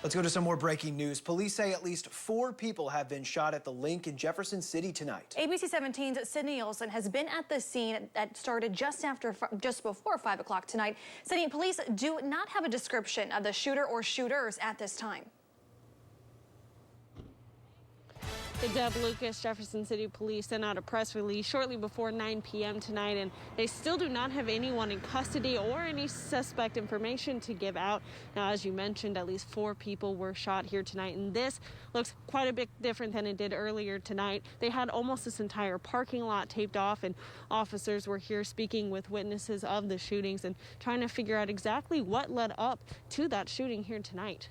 Let's go to some more breaking news. Police say at least 4 people have been shot at the link in Jefferson City tonight. ABC 17's Sydney Olson has been at the scene that started just before 5 o'clock tonight. Sydney police do not have a description of the shooter or shooters at this time. The Deb Lucas Jefferson City Police sent out a press release shortly before 9 p.m. tonight, and they still do not have anyone in custody or any suspect information to give out. Now, as you mentioned, at least 4 people were shot here tonight, and this looks quite a bit different than it did earlier tonight. They had almost this entire parking lot taped off, and officers were here speaking with witnesses of the shootings and trying to figure out exactly what led up to that shooting here tonight.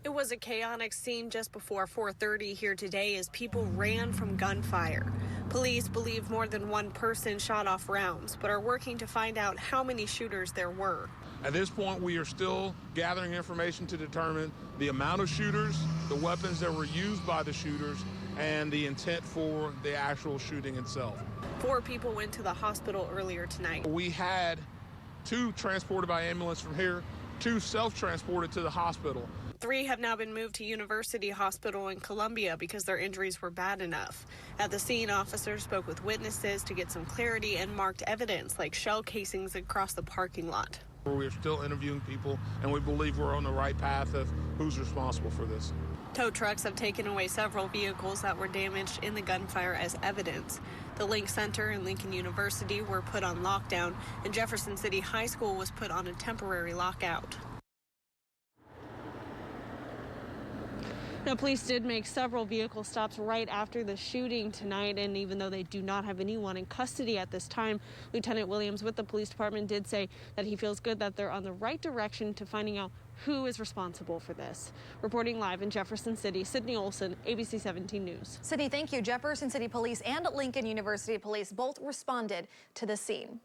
It was a chaotic scene just before 4:30 here today as people ran from gunfire. Police believe more than one person shot off rounds, but are working to find out how many shooters there were. At this point, we are still gathering information to determine the amount of shooters, the weapons that were used by the shooters, and the intent for the actual shooting itself. 4 people went to the hospital earlier tonight. We had 2 transported by ambulance from here, 2 self-transported to the hospital. 3 have now been moved to University Hospital in Columbia because their injuries were bad enough. At the scene, officers spoke with witnesses to get some clarity and marked evidence like shell casings across the parking lot. We're still interviewing people, and we believe we're on the right path of who's responsible for this. Tow trucks have taken away several vehicles that were damaged in the gunfire as evidence. The Link Center and Lincoln University were put on lockdown, and Jefferson City High School was put on a temporary lockout. Now, police did make several vehicle stops right after the shooting tonight, and even though they do not have anyone in custody at this time, Lieutenant Williams with the police department did say that he feels good that they're on the right direction to finding out who is responsible for this. Reporting live in Jefferson City, Sydney Olson, ABC 17 News. Sydney, thank you. Jefferson City Police and Lincoln University Police both responded to the scene.